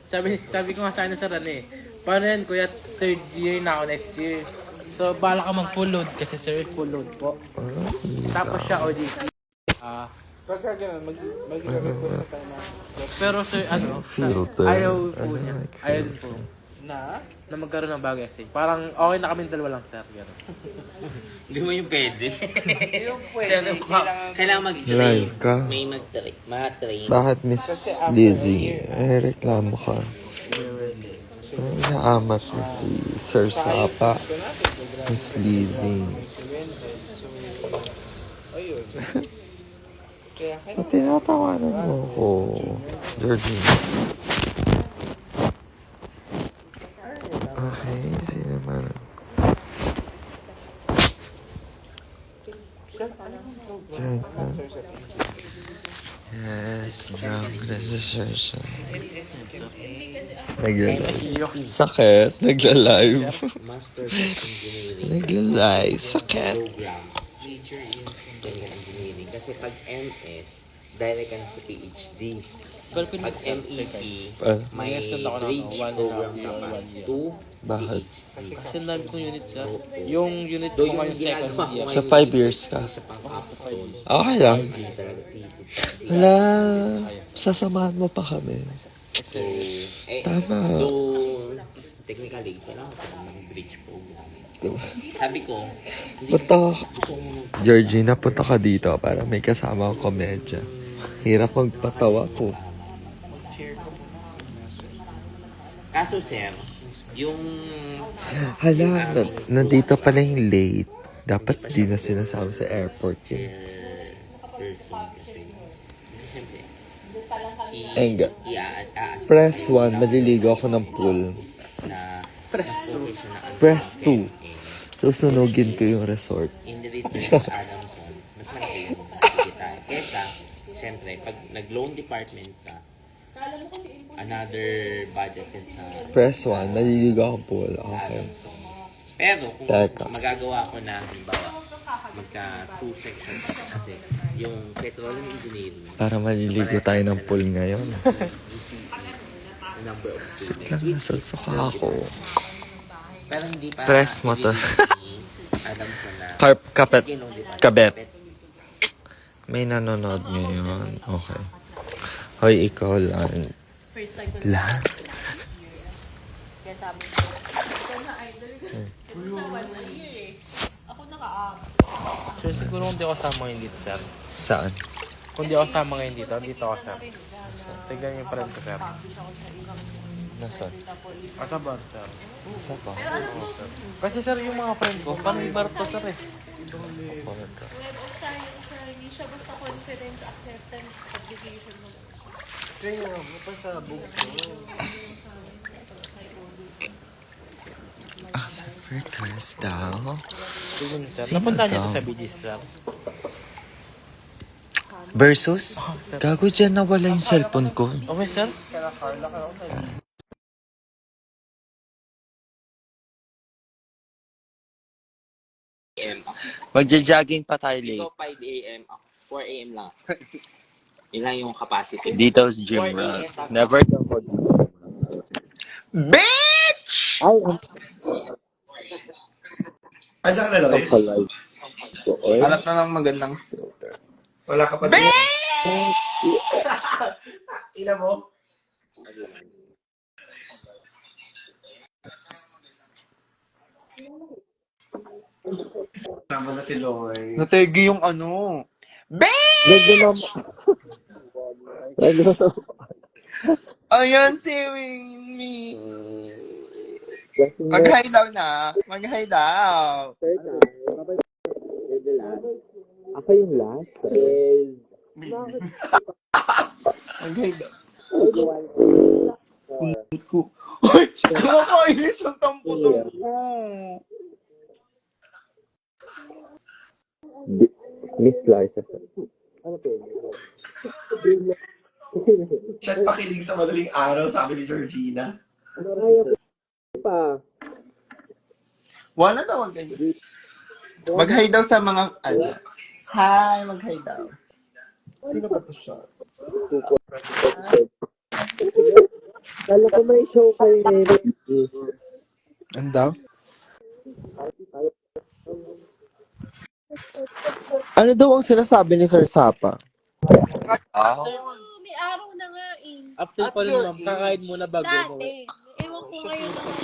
Sabi ko nga sa ano sa Ran eh. Paano yan kuya, third year na ako next year. So bala ka mag full load kasi sir, full load po. Tapos siya OJT. Pagka ganun, mag-request tayo na. Pero sir, ano, ayaw po niya. Ayaw din po. Na magkaroon ng bagay kasi. Parang okay na kami dalawa lang sir. Gano'n. Hindi mo yung pwede. Yung pwede, Kailangan mag-train. Live ka? May mag-train. Bakit Miss Lizzie? Reklamo ka. Naamat mo si Sir Sapa. Miss Lizzie. ayun. Kaya Ba't tinatawanan mo ko, Georgina? Okay, sino man? Diyan ka. Yes, drunk. This is Sir Sapa. Nagla-live. Sakit. Nagla-live. Master of Engineering. Nagla-live. Sakit. Program. Major in Chemical Engineering. Kasi pag MS, direct ka na sa PhD. Pero Pag MEP, may extend ako ng bridge 1.5 program year, naman 1 year. to Bakit? Kasi ang dami kong units sir. Yung units ko ngayon second year. Sa 5 years ka? Sa pang-capstone. Okay lang. Hindi talaga thesis. Wala. Sasamahan mo pa kami. So, Tama. though, technically, kailangan ko ng bridge program. Sabi ko, Punta ka. Georgina, punta ka dito para may kasama akong komedya. Hirap magpatawa ko. kaso sir, yung Hala, nandito pala yung late. Dapat di na sinasama sa airport yun. person kasi siyempre, Enga. Press 1, maliligo ako ng pool. Press 2, susunugin ko yung resort. in the return sa Adamson, mas malaki yung kita. Kesa, siyempre, pag nag-loan department ka, another budget yan sa Press 1, maliligo ako pool. Okay. Adamson. Pero kung Teka. magagawa ko na, halimbawa, magka 2 sections kasi yung petroleum engineering, Para maliligo tayo ng pool ngayon. GCE, the number of Sit students. lang, nasusuka ako. Pero hindi pa Press mo to. Adamson na Kapet. loan department. Kabet. May nanonood ngayon. Okay. Hoy, ikaw lang. First time ko Lang? kaya sabi ko, ikaw na idol ko. Kasi siya once a year eh. Ako naka-up. Sir, siguro kung di ako sama ngayon dito sir. Saan? Kung di ako sama ngayon dito ako sir. Tignan yung friend ko sir. Nasaan? Asa bar sir. Saan ba? Kasi sir yung mga friend ko, parang may bar pa sir eh. Bakit ka? Web of Science siya, hindi siya basta conference acceptance application mo. Kaya, mapasabog ko. Accept request daw. Tignan sir. Sino Napunta niyo daw? to sa BG sir. Versus? Gago dyan nawala yung cellphone ko. Okay sir? Kaya Carla ka ako. Magja-jogging pa tayo Ikaw late. 5 a.m. ako 4 a.m. lang. Yun lang yung capacity. Dito sa gym run. Never daw ko. Bitch! Ay, ka na lang. Live. Hanap na ng magandang filter. Wala ka pa din. Ina mo? Sama na si Loy. Nategi yung ano. Ayan si Winnie. Mag-hi daw na. Mag-hi daw. Ako yung last. Mag-hi daw. Kulot ko. Uy! Nakakainis ang tampo-tampo ko. Miss Liza. Chat pakilig sa madaling araw, sabi ni Georgina. Wala daw ang ganyan. Mag-hi daw sa mga ano. Hi, mag-hi daw. Sino ba to siya? Kala ko may show kayo eh. Ano daw? Ano daw ang sinasabi ni Sir Sapa? May araw na nga eh. After pa rin ma'am, kakain muna bago mo. Dati. Ewan ko ngayon naman.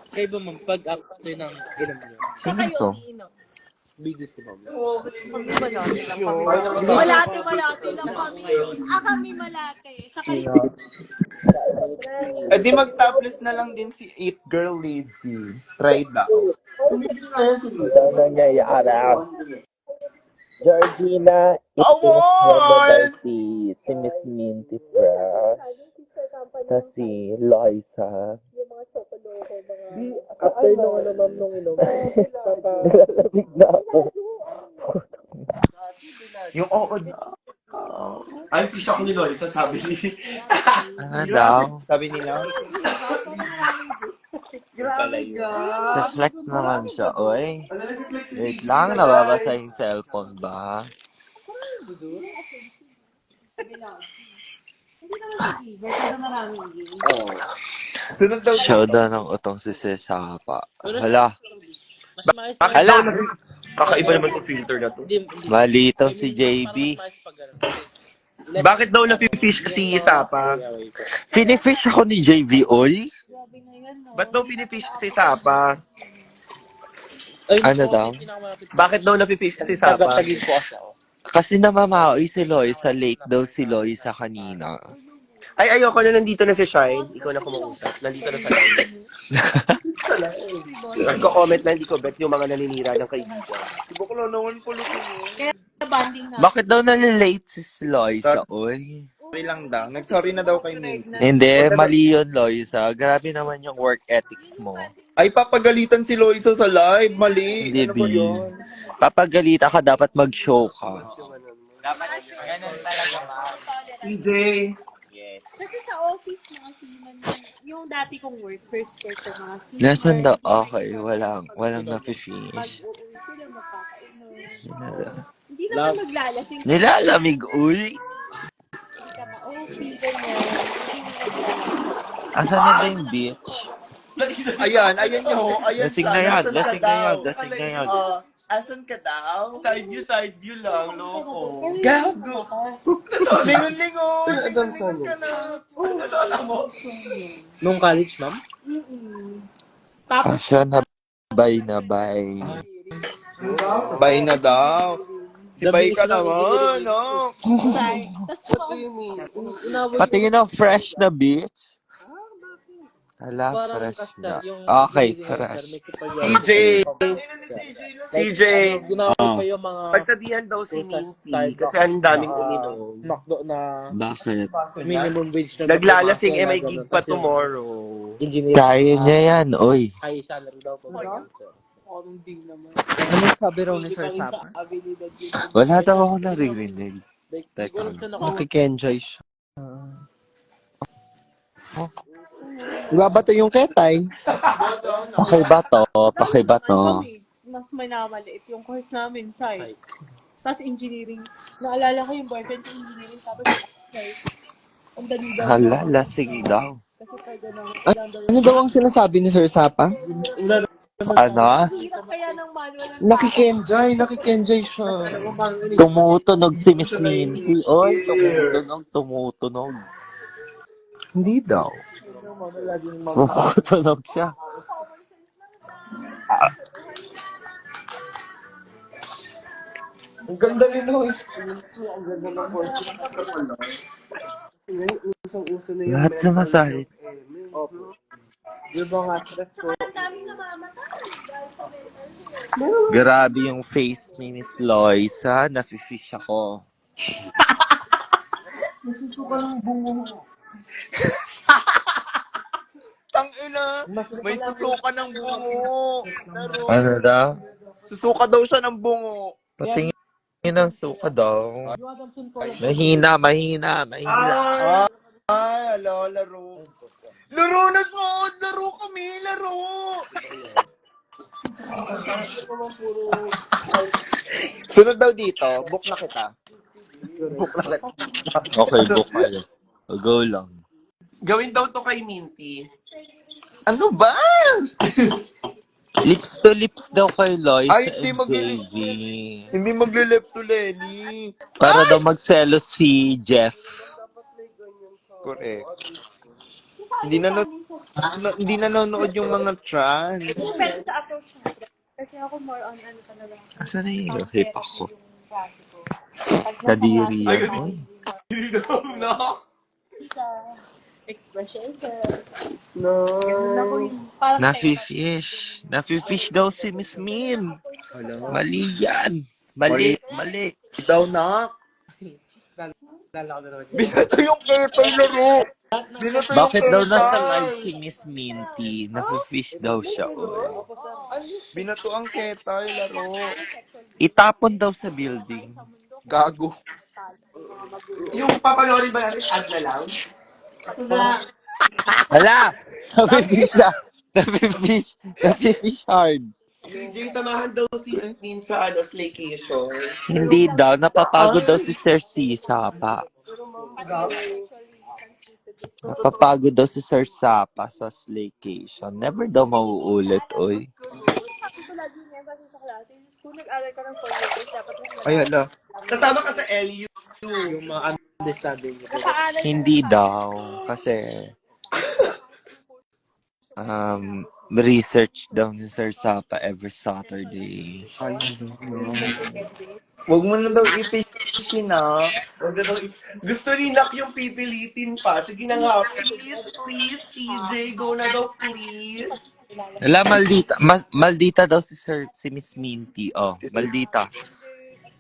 Kayo ba ma'am, pag after ng inom nyo? Sino to? Video si ma'am. Malate lang kami. Kami malate. Sa kayo. Eh di mag-topless na lang din si It Girl Lazy. Try daw. Georgina, Award! si Miss Minty Fresh. Tapos si Loisa. After nung ano ma'am nung inom. Nalalamig na ako. Yung oo na. Ay, fish ako ni Loisa, sabi ni... Ano daw? Sabi nila. Sa flex naman siya, oy. Wait lang, nababasa yung cellphone ba? Sunod daw. Showdown ng utong si Sapa. Hala, Mas maayos hala! Kakaiba naman yung filter na to. Malito si JB. Bakit daw napifish si Sapa? Finifish ako ni JV, oy. Ba't daw pinifish si Sapa? Ano daw? Bakit daw napifish si Sapa? Tagatagin po ako. Kasi namamaoy si Loisa, late daw si Loisa kanina. Ay, ayoko na nandito na si Shine. Ikaw na kumausap. Nandito na sa live. Nagko-comment na hindi ko bet yung mga naninira ng kaibigan. Diba ko lang naman po Banding na. Bakit daw nalilate si Loisa, oy? Sorry lang daw. Nag-sorry na daw kay Minty. Hindi, mali yun, Loisa. Grabe naman yung work ethics mo. Ay, papagalitan si Loisa sa live. Mali. Hindi, Ano ba B. yun? Papagalita ka, dapat mag-show ka. TJ! Kasi sa office mga seaman, yung dati kong work, first start sa mga seaman. Lesson daw, okay. Walang na-finish. Pag-uwi sila, magkakainom. Nila- Hindi naman maglalasing. Nilalamig, uy! Hindi ka ma-OP, ganyan. Hindi mo maglalasing. Asan na ba yung beach? Ayan nyo. Ayan Lasing siya. na yan, Nasaan lasing ka na daw? yan, lasing na yan. Asan ka daw? Side view lang, loko. Gago. Lingon-lingon. Lingon ka na. Nasaan mo? Nung college ma'am? Tapos, Asya na bay na bay. Bay na daw. Si Bay ka naman, no? side. Tapos, Patingin ng fresh na beach. Hala, Parang fresh kasal, na. yung Okay, sir, fresh. may super- CJ! CJ! Ginawa ko pa yung mga Pagsabihan daw si Minty Starbucks, kasi ang daming uminom. McDo na Bakit? minimum wage na Naglalasing may ganun. gig pa Kasi tomorrow. Engineer. Kaya niya yan, oy. High salary daw po. Ano sabi raw ni Sir Sapa? Wala daw ako naririnig. Di ko alam saan ako. Makikenjoy siya. Ibabato yung ketay. Pakibato, pakibato. mas minamaliit yung course namin, side. Tapos engineering. Naalala ko yung boyfriend ko engineering, tapos guys, ang dali daw. Hala, lasing daw. Kasi pag Ano daw ang sinasabi ni Sir Sapa? Ano? hirap kaya ng manual ng Nakikenjoy siya. Tumutunog si Miss Minty. Oy, tumutunog. Hindi daw. Tumutunog siya. Ang ganda ni Lois. Ang ganda ng coach. Lahat sumasalit. Yung mga stress ko. ang daming namamatay dahil sa mental health. Grabe yung face ni Miss Loisa. Nafifish ako. Tangina. May susuka ng bungo. Ano daw? Susuka daw siya ng bungo. Patingin ng suka daw. Mahina. Ay, alo, laro. Laro na son! Laro kami! Laro! Sunod daw dito, book na kita. Book na kita. Okay, book kayo. Go lang. Gawin daw to kay Minty. Ano ba? Lips to lips daw kay Loisa Ay, hindi and JV. Hindi magle-left to Lenny. Para daw magselos si Jeff. Correct. Hindi nanonood yung mga trans. Depende sa approach natin. Kasi ako more on ano talaga. Asan na yun? Pang Hip therapy ako. yung klase ko. Pag nasa Kadiri klase yan. ko, Uy. No. sa expression sa No. ganun ako yung parang Nafi-fish. Nafi-fish daw si Miss Min. Mali yan. Mali. Mali. Daw na. Lala ko na naman. Binato yung kettle laro. Binato yung Bakit daw nasa kettle. live si Miss Minty? Nafi-fish daw siya. Uy. Binato ang kettle laro. Itapon daw sa building. Gago. Yung papanoorin ba natin ad na lang? Hala! Nafi-fish siya. Nafi-fish. Nafi-fish hard. DJ, samahan daw si Min sa staycation. Hindi daw. Napapagod daw si Sir Sapa. Napapagod daw si Sir Sapa sa slaycation. Never daw mauulit, oy. sabi ko lagi niya kasi sa klase, kung nag-aral ka ng 4 years, dapat Ay, hala. Kasama ka sa LU. Yung mga understanding niyo. nakaaral ka Hindi daw. Kasi research daw ni Sir Sapa every Saturday. Ay, no. Huwag mo na daw i-fish na. Gusto ni Nak yung pipilitin pa. Sige na nga, please, CJ, go na daw, please. Wala, maldita. Maldita daw si Miss Minty. Oh, maldita.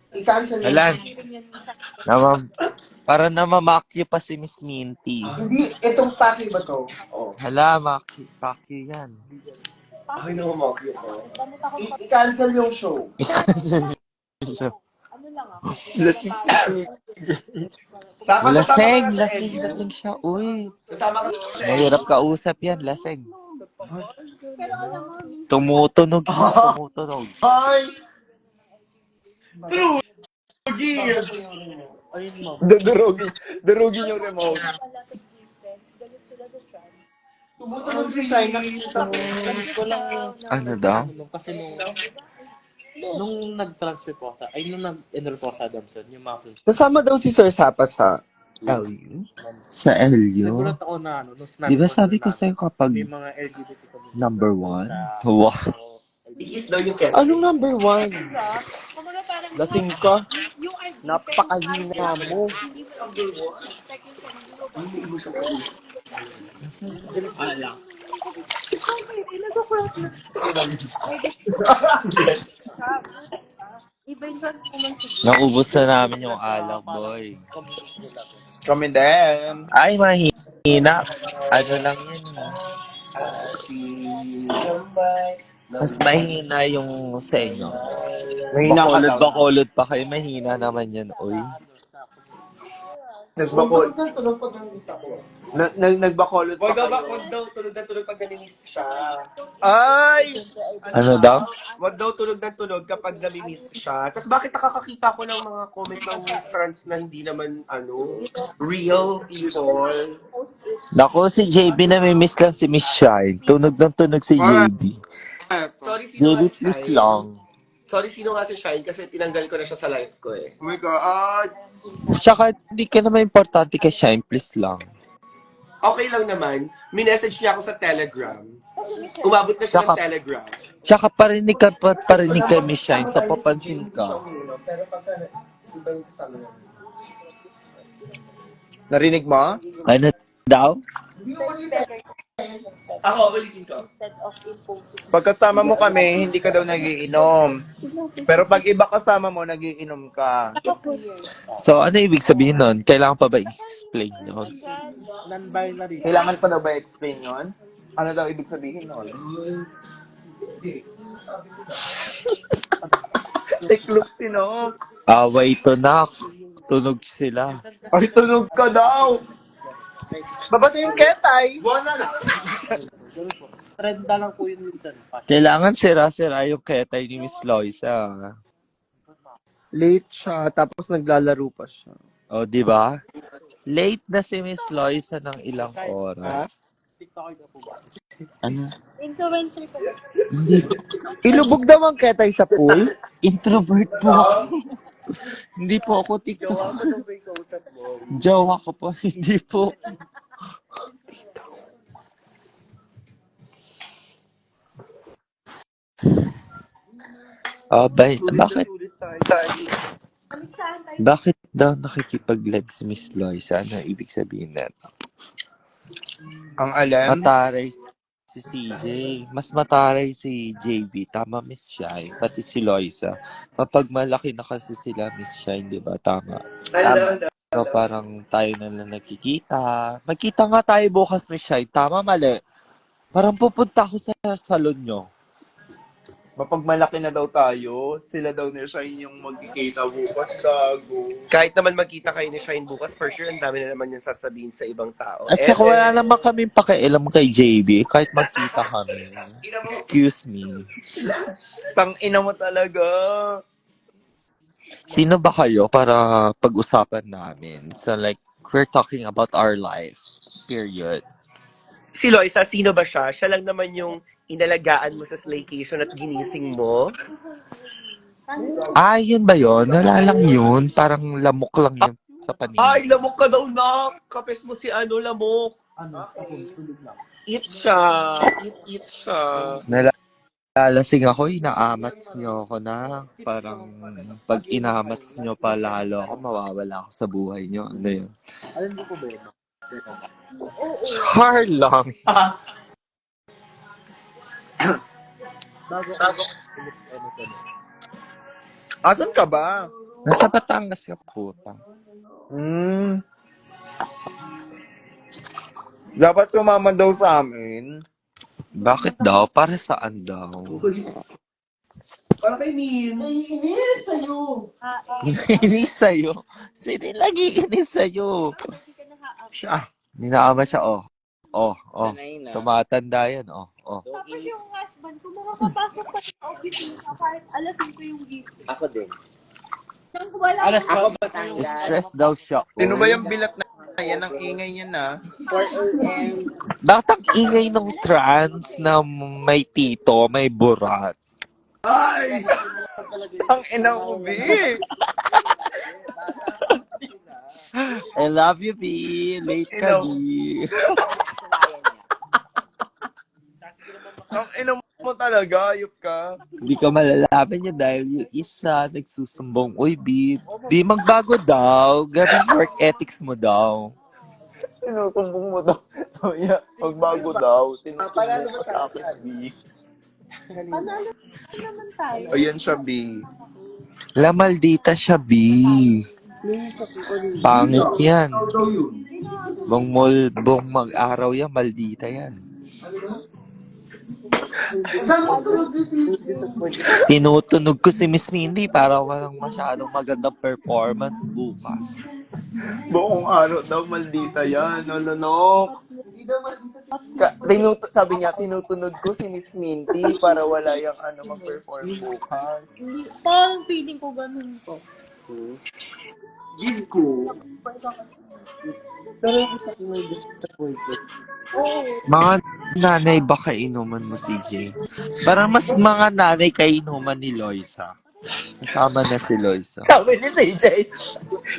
I-cancel yun. Wala. Para namamakyo pa si Miss Minty. Hindi, itong paki ba to? Oh. Hala, makyo yan. Ay, naman ko. I-cancel yung show. ano lang ako. Lasing si Lasing siya. Uy, Sasama ka sa LU. mahirap kausap yan, lasing. Pero alam mo, minsan Tumutunog siya, tumutunog. Ay! True! Ayun mo. Durugin yung remote. pala sa defense, galit sila sa trans. Tumutunog si Shine, nakikita ko. Ko lang yung Ano daw? kasi nung nag-transfer po sa, ay nung nag-enroll po sa Adamson, yung mga friends. Kasama daw si Sir Sapa sa LU. Sa LU? Nagulat ako na ano, nung snap. Di ba sabi ko sa'yo kapag may mga LGBT community. number one? Wow. Iis daw yung ket. Anong number 1? Diba? Kumbaga parang Lasing ka? yung I'm Napakahina mo. hindi mo respect yung sarili mo. Iba yung naman sa Naubos na namin yung alak, boy. Kami din. Ay, mahina. Ano lang yan. Mas mahina yung sa inyo. Mahina ka daw. Bakolod pa kayo. Mahina naman yan, oy. Nagbakol. Nagbakolot Wag daw ba, kayo. wag daw tulog na tulog pag namimiss siya. Ay! Ano daw? Wag daw tulog na tulog kapag namimiss siya. Tapos bakit nakakakita ko ng mga comment ng trans na hindi naman, real people? Naku, si JB namimiss lang si Miss Shine. Tunog ng tunog si JB. Sorry, sino JB, nga si please Shine? lang. Sorry, sino nga si Shine? Kasi tinanggal ko na siya sa life ko eh. Oh my God. Tsaka, hindi ka naman importante kay Shine, please lang. Okay lang naman. Minessage niya ako sa Telegram. Umabot na siya ng Tsaka- Telegram. Tsaka parinig kay Miss Shine, so papansin ka. Pero pagka iba yung kasama niya. Narinig mo? Ano daw? Ako, ulitin ko. instead of imposing. Pagkasama mo kami, hindi ka daw nagiinom. Pero pag iba kasama mo, nagiinom ka. So, ano ibig sabihin nun? Kailangan pa ba i-explain yun? Non-binary. Kailangan pa daw ba i-explain yun? Ano daw ibig sabihin nun? Tiklop sinok. Away to na. Tunog sila. Ay, tunog ka daw. Babata yung ketay. Buwan na lang. Trend na lang po yun minsan. Kailangan sira-sira yung ketay ni Miss Loisa. Late siya, tapos naglalaro pa siya. O, di ba? Late na si Miss Loisa ng ilang oras. TikToker ka po ba? Ano? Influencer ka ba? Hindi. Ilubog daw ang ketay sa pool. Introvert po ako. Hindi po ako TikTok. Jowa ko po. Hindi po. Bakit? Saan tayo? Bakit daw nakikipag-live si Miss Loisa? Ano ibig sabihin na? Ang alam. Mataray si CJ. Mas mataray si JB. Tama, Miss Shine. Pati si Loisa. Kapag malaki na kasi sila, Miss Shine, di ba? Tama. So, parang tayo na lang nagkikita. Magkita nga tayo bukas, Miss Shine. Tama, mali. Parang pupunta ako sa salon nyo. Mapag malaki na daw tayo, sila daw ni Shine yung magkikita bukas, gago. Kahit naman magkita kayo ni Shine bukas, for sure, ang dami na naman yung sasabihin sa ibang tao. At saka wala naman kaming pakialam kay JB kahit magkita kami. Excuse me. Tang ina mo talaga. Sino ba kayo para pag-usapan namin? So like, we're talking about our life. Period. Si Loisa, sino ba siya? Siya lang naman yung inalagaan mo sa staycation at ginising mo? Ah, yun ba yun? Wala lang yun. Parang lamok lang yun sa paningin. Ay, lamok ka daw na! Kapes mo si lamok. Eat siya. Eat siya. Nalalasing ako, inaamats nyo ako na. Parang pag inamats nyo pa lalo ako, mawawala ako sa buhay nyo. Ano yun? Alam mo po ba yun? Char lang. Bago. Asan ka ba? Nasa Batangas ka, puta. Dapat sumama daw sa amin. Bakit daw? Para saan daw? Para kay Min. Inis sa'yo. Sino lagi inis sa'yo? Siya. Ninaama siya, oh. Oh. Tumatanda yan, oh. Tapos yung husband ko, makapapasok pa sa office niya kahit alas 5 yung gising. Ako din. Nang wala Alas pa- ako ba tayo? Stress daw siya. Sino ba yung bilat na yan? Ang ingay niya na. 4 a.m. Bakit ang ingay ng trans na may tito, may burat? Ang ina mo, B. I love you, B. Late ka, B. Ang ina mo talaga, ayop ka. Hindi ka malalaman niya dahil yung isa nagsusumbong, uy, B, di magbago daw. Gawin work ethics mo daw. Sinusumbong mo daw. So, yeah, magbago daw. Sinusumbong mo sa akin, B. Panalo naman tayo. Ayan siya, B. La maldita siya, B. Pangit yan. Bong mag-araw yan, maldita yan. Tinutunog ko si Miss Mindy para walang masyadong magandang performance bukas. Buong araw daw, maldita yan. Nonok. Sabi niya, tinutunod ko si Miss Minty para wala yung mag-perform bukas. Hindi, parang feeling ko ganun ko. Give ko. Pero yung isa ko may disappointed. Mga nanay ba kainuman mo, CJ? Parang mas mga nanay kainuman ni Loisa. Tama na si Loisa. Sabi ni CJ.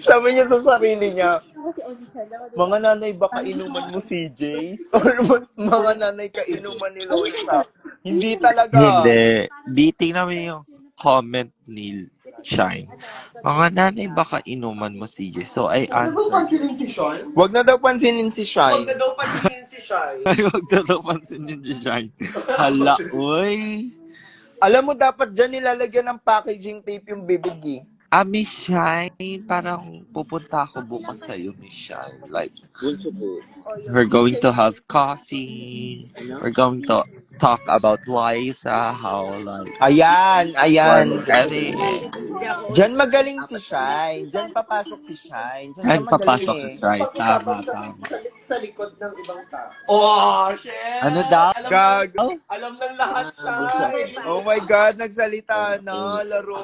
Sabi niya sa sarili niya, Kasi audition lang. mga nanay ba kainuman mo, CJ? Or mga nanay kainuman ni Loisa? Hindi talaga. Hindi. Di, tingnan mo yung comment ni Shine. Mga nanay ba kainuman mo, CJ? So, I answered. pansinin si Sean? Wag na daw pansinin si Shine. daw pansinin si Shine. Ay, wag na daw pansinin si Shine. Hala, uy. Alam mo, dapat dyan nilalagyan ng packaging tape yung bibig eh. Miss Shine, parang pupunta ako bukas sa'yo, Miss Shine. Like, we're going to have coffee. We're going to talk about Liza, how like, Ayan. Ready? Diyan magaling si Shine. Diyan papasok si Shine. Diyan siya papasok magaling si Shine. Tama. Sa likod ng ibang tao. Oh, shit! Ano daw? Gag. Alam ng lahat, Shine. Oh my God, nagsalita na, laro.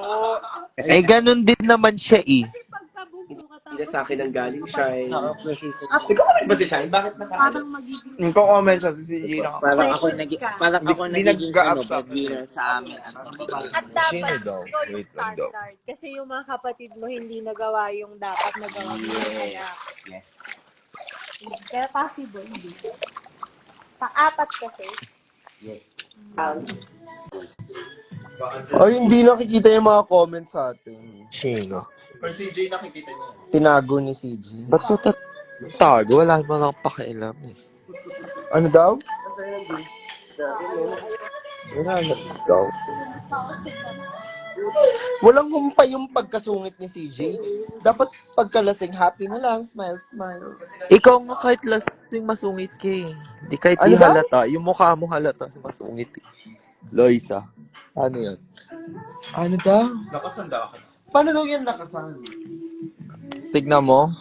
Eh, ganun din naman siya eh. Kasi pagkabunso ka na sa akin ang galing Shine. Naka-pressure sa Nagko-comment ba si Shine? Bakit Parang magiging Nagko-comment siya si CJ na Parang ako pressured ka. parang ako Hindi nagiging nag-a-up sa breadwinner sa amin. At Sino dapat daw? ikaw yung Wait lang daw. standard. Kasi yung mga kapatid mo hindi nagawa yung dapat nagawa mo. Yes. Kaya possible, hindi. Pang-apat kasi. Yes. Ay, hindi nakikita yung mga comments sa atin. Sino? Or CJ nakikita niyo? Tinago ni CJ. Ba't mo tago? Wala mo lang pakialam eh. Ano daw? Wala lang daw. Walang humpay yung pagkasungit ni CJ. Dapat pagkalasing, happy na lang, smile, smile. Ikaw nga kahit lasing masungit ka eh. Di kahit Ano di daw? halata. Yung mukha mo halata masungit eh. Loisa. Ano yun? Ano daw? Nakasanda ako. Paano daw yan nakasan? Tignan mo.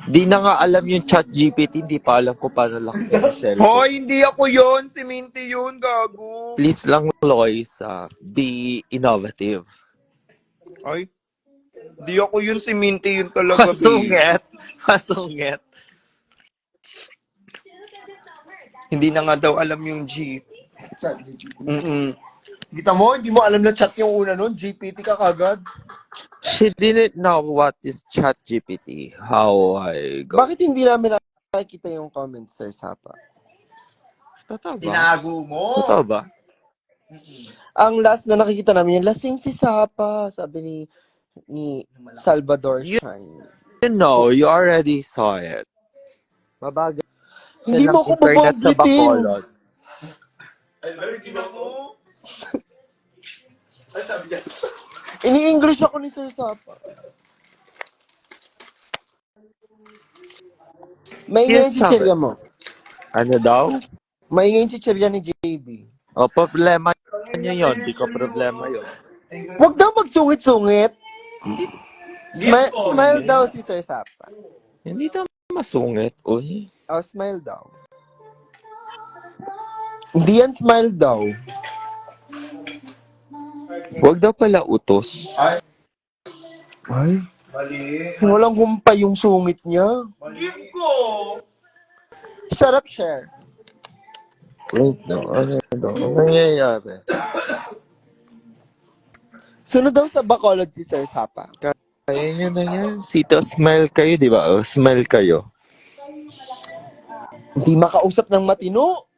Di na nga alam yung chat GPT. Di pa alam ko paano lang yung cellphone. Hoy, hindi ako yun. Si Minty yun, gago. Please lang, Loisa. Be innovative. Ay, hindi ako yun. Si Minty yun talaga, B. Masungit. Masungit. Hindi na nga daw alam yung G. Kita mo, hindi mo alam na chat yung una nun. GPT ka kagad. She didn't know what is chat GPT. How I go. Bakit hindi namin nakikita yung comments, Sir Sapa? Totoo ba? Tinago mo. Totoo ba? Ang last na nakikita namin yung lasing si Sapa, sabi ni Salvador Shine. You know, you already saw it. Mabagal Hindi mo ng ako internet sa babanggitin. Bacolod. Ay, sabi niya. Ini-English ako ni Sir Sapa. Maingay yung Yes, Sapa. chichirya mo. Ano daw? Maingay yung chichirya ni JB. O, problema niyo yun. Di ko problema yun. Huwag daw magsungit-sungit. Smile daw si Sir Sapa. Hindi daw masungit. Uy. Oh, smile daw. Hindi yan smile daw. Huwag daw pala utos. Ay, Mali. walang humpay yung sungit niya. Give ko. Shut up, share. Wait, no. Ano daw? Ano nangyayari? Sunod daw sa Bacolod si Sir Sapa. Kaya nyo na yan. Sito, smile kayo, di ba? O, smile kayo. Hindi makausap ng matino.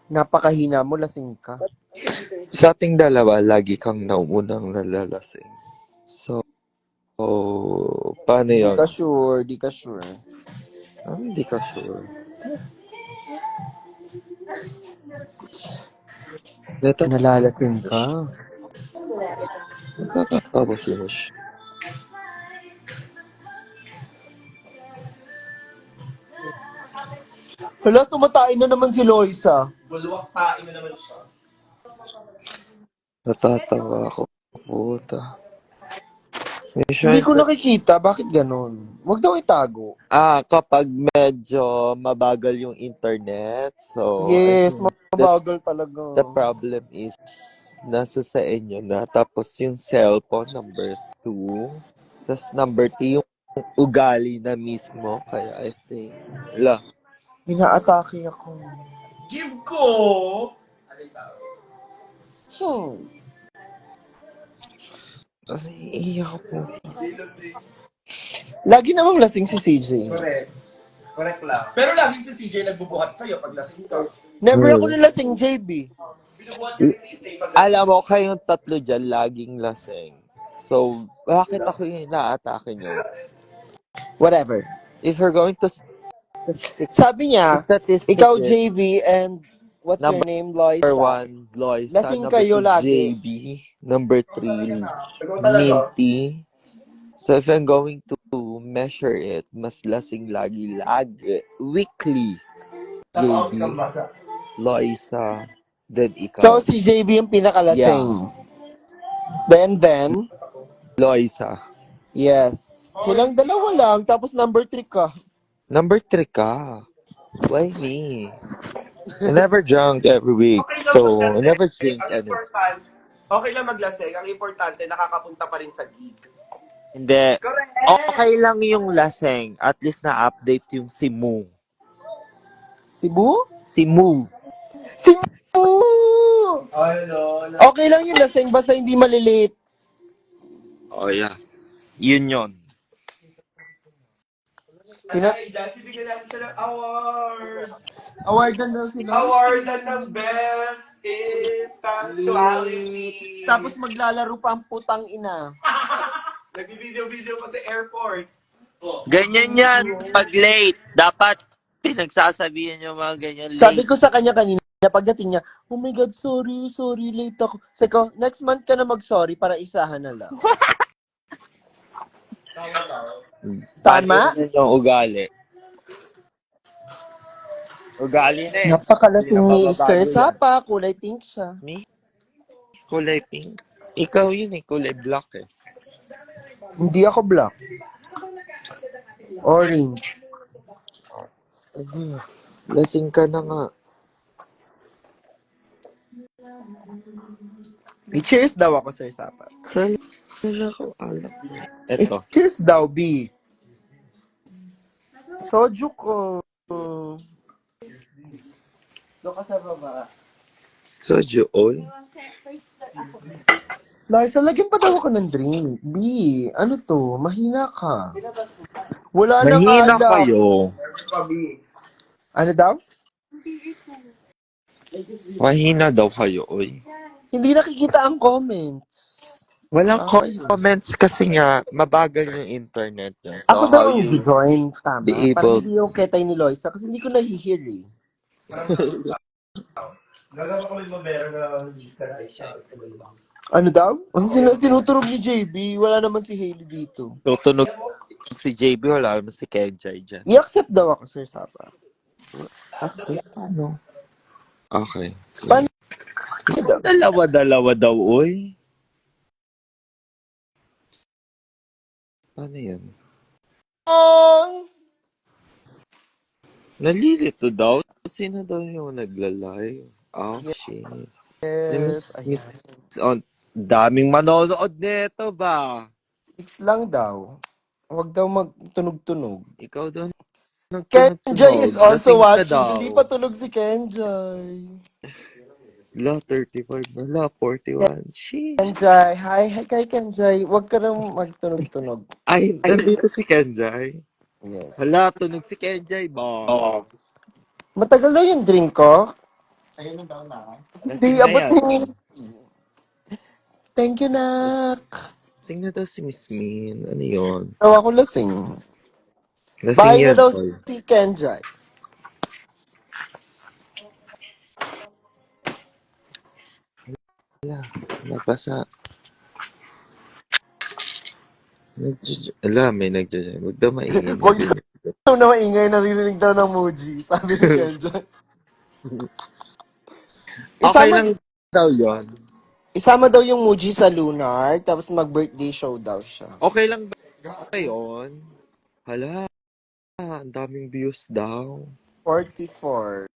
Napakahina mo, lasing ka. Sa ating dalawa, lagi kang nauunang nalalasing. So, paano Di yun? ka sure, di ka sure. Hindi ka sure. Ito, Nalalasing ka. nakakatawa si Mish. Hala, tumatain na naman si Loisa. Bulwak tain na naman siya. Natatawa ako. Puta. Mish, Hindi ko nakikita. Bakit ganon? Huwag daw itago. kapag medyo mabagal yung internet, so Yes, I think mabagal talaga. the problem is nasa sa inyo na. Tapos yung cellphone, number 2. Tapos number 3, yung ugali na mismo. Kaya I think, Inaatake ako. Give ko. kasi iiyak po. Lagi namang lasing si CJ. Correct. Correct lang. Pero laging si CJ nagbubuhat sa'yo pag lasing ka. Never ako nilasing, JB. Binubuhat niya si CJ pag Alam mo, kayong tatlo dyan, laging lasing. So, bakit ako yung inaatake nyo? Whatever. If you're going to Sabi niya, statistic ikaw, it, JB, and what's your Number name, Loisa? number 1, Loisa. Lasing Number kayo 2, lagi. JB. Number 3, ikaw talaga. Minty. So, if I'm going to measure it, mas lasing lagi. Weekly. JB, Loisa, then So, ikaw. si JB yung pinakalasing. Then, Loisa. yes. Silang dalawa lang, tapos number 3 ka. Number 3 ka. Why me? I never drunk every week. Okay lang So, I maglasing. never drink Ang any. important, okay lang maglasing. Ang importante, nakakapunta pa rin sa gig. Hindi. Correct! Okay lang yung laseng. At least na-update yung si Moo. Cebu? Si Moo. Cebu! Ay, no. Okay lang yun, lasing basta hindi malilate. Oh, yeah. Yun yun. Dahil dyan, bibigyan natin siya ng award. Awardan daw sila. Awardan ng Best in Punctuality. Tapos maglalaro pa ang putang ina. Nag-video-video pa sa airport. Ganyan yan. Pag late, dapat pinagsasabihan yung mga ganyan Sabi late. ko sa kanya kanina, pagdating niya, oh my God, sorry, late ako. Sabi ko, next month ka na mag-sorry para isahan na lang. Tama? Paano yun yung ugali? Ugali na eh. Napakalasing Hindi na ni Sir mababago yan. Sapa, kulay pink siya. Me? Kulay pink. Ikaw yun eh, kulay black eh. Hindi ako black. Orange. Ano? Lasing ka na nga. Cheers daw ako, Sir Sapa. Kala ko alak. Eto. Cheers daw, B. Soju ko. Doon ka sa baba. Soju all? Liza, lagyan pa daw ako ng drink. B, ano to? Mahina ka. Wala nang Mahina alak. kayo. Ano daw? Mahina daw kayo, oy. Hindi nakikita ang comments. Walang Ayun. comments kasi nga, mabagal yung internet niya. So, Ako daw how ang you join, tama. be Parang able... hindi yung ketay ni Loisa kasi hindi ko nahihear eh. Gagawa kami mamera na hindi ka na i-shout sa galibang. Ano daw? Ang tinuturog ni JB, wala naman si Hailey dito. Tutunog si JB, wala naman si Kenjay dyan. I-accept daw ako, Sir Sapa. Access, paano? Okay. So, Paano daw? dalawa daw, oy. Paano yan? Nalilito daw? Sino daw yung naglalay? Oh, shit. Yes, Miss ayan. on daming manonood nito ba? 6 lang daw. Huwag daw magtunog-tunog. Ikaw daw Kenjay nagtunog-tunog. is also Lasing ka watching. daw. Hindi pa tulog si Kenjay. La, 35 na. La, 41. Sheesh. Kenjay, hi kay Kenjay. Huwag ka nang magtunog-tunog. Ay, nandito si Kenjay. Yes. Hala, tunog si Kenjay ba? Matagal daw yung drink ko. Lasing Hindi, na abot yan. ni Min. Thank you, nak. Lasing na daw si Miss Min. Ano yun? Daw ako lasing. Lasing Bahay na yan, daw Paul. si Kenjay. Hala, nabasa. Ala, may nagdyan. Huwag daw maingin. Huwag daw na maingay, naririnig daw ng Muji. Sabi ni Kenjay. Okay lang daw yun. Isama daw yung Muji sa Lunar, tapos mag-birthday show daw siya. Okay lang ba yun? Hala, ang daming views daw. 44,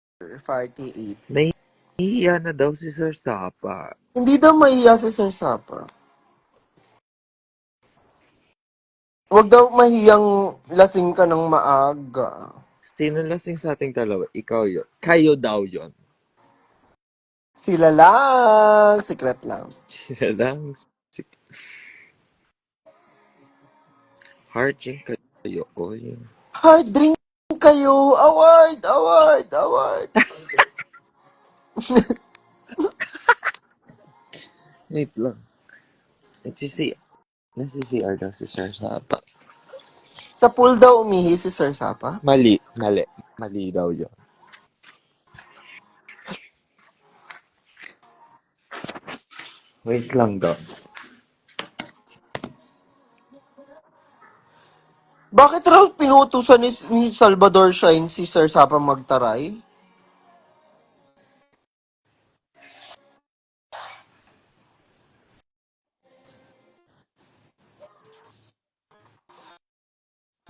48. Nahihiya na daw si Sir Sapa. Hindi daw mahiya si Sir Sapa. Huwag daw mahiyang lasing ka ng maaga. Sino lasing sa ating dalawa? Ikaw yun. Kayo daw yun. Sila lang. Secret lang. Sila lang. Hard drink kayo. Oh, yun. Hard drink kayo. Award. Wait lang. Nasi-CR daw si Sir Sapa. Sa pool daw umihi si Sir Sapa. Mali daw yun. Wait lang daw. Bakit raw pinutusan ni Salvador Shine si Sir Sapa magtaray?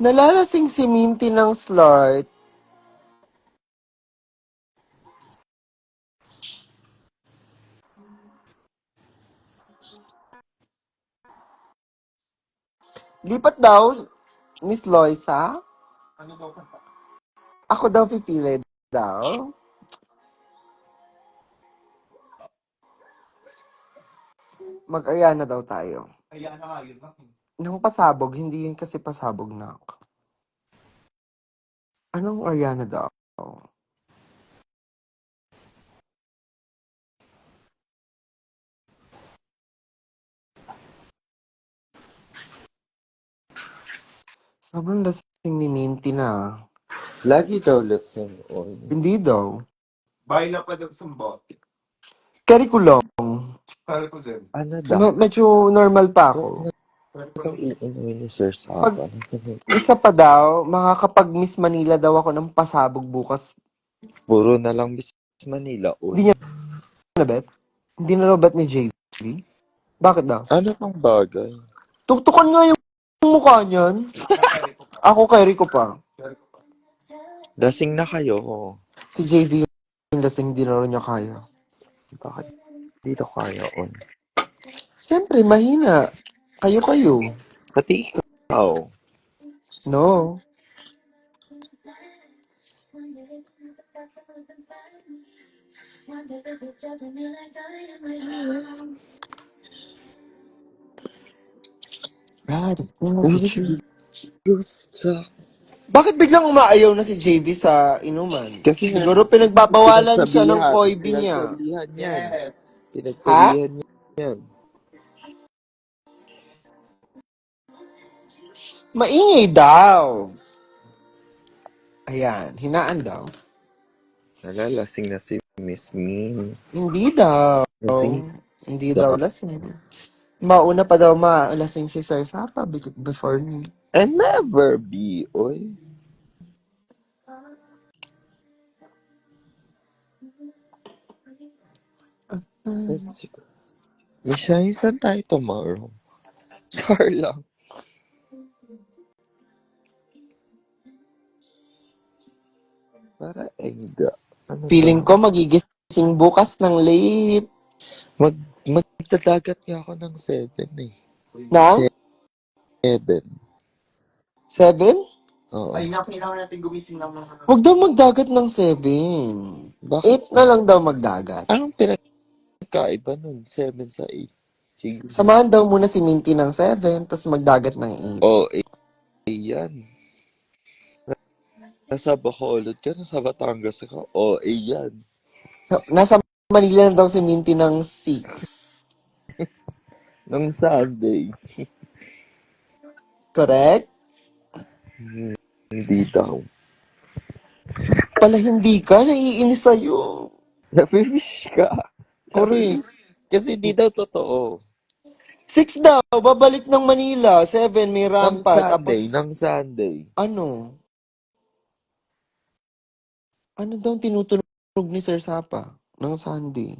Nalalasing si Minty ng slut. Lipat daw, Miss Loisa. Ako daw pipili daw. Mag-aya na daw tayo. Nang pasabog, hindi yun kasi pasabog na. Anong Ariana daw? Sobrang lasing ni Minty na. Lagi daw lasing, oy. Hindi daw. Baila pa daw sumbo. Kari ko lang. Ano daw? Medyo normal pa ako. Itong iinuwi ni Sir Sapa. Isa pa daw, makakapag-Miss Manila daw ako ng pasabog bukas. Puro na lang Miss Manila, Hindi oy. niya na bet? Hindi na bet ni JV? Bakit daw? Ano pang bagay? Tuktukan nga yung mukha niyan. Ako carry ko pa. Lasing na kayo. Si JV yung lasing, hindi na rin niya kaya. Bakit dito kaya, oy? Siyempre, mahina. Kayo. Pati ikaw. No. Right, Gusto. bakit biglang umaayaw na si JV sa inuman? Kasi Siguro pinagbabawalan siya ng pinagsabihan. koibi niya. Pinagsabihan yan. Ha? Pinagsabihan yan. Maingay daw. Ayan, hinaan daw. Nalalasing na si Miss Min. Hindi daw. Lasing Hindi daw lasing. Mauna pa daw malasing si Sir Sapa before me. And never be, oy. Let's go. Misha, saan tayo tomorrow? Char lang. Para enga. Ano Feeling ba? ko magigising bukas ng late. Magdadagat nga ako ng 7 eh. Na? 7. 7? Oo. kailangan natin gumising ng mga... Huwag daw magdagat ng 7. Bakit? 8 na lang daw magdagat. Anong pinagkaiba nun? 7 sa 8. Sige. Samahan daw muna si Minty ng 7, tapos magdagat ng 8. Oo, 8 yan. Nasa Bacolod ka, nasa Batangas ka. Oo, yan. Nasa Manila na daw si Minty ng 6. Nung Sunday. Correct? Hindi daw. Pala hindi ka, naiinis sa'yo. Nabibish ka. Correct. Kasi di daw totoo. 6 daw, babalik ng Manila. 7, may Nang rampa. Sunday, Tapos, nang Sunday. ano? Ano daw ang tinutunog ni Sir Sapa ng Sunday?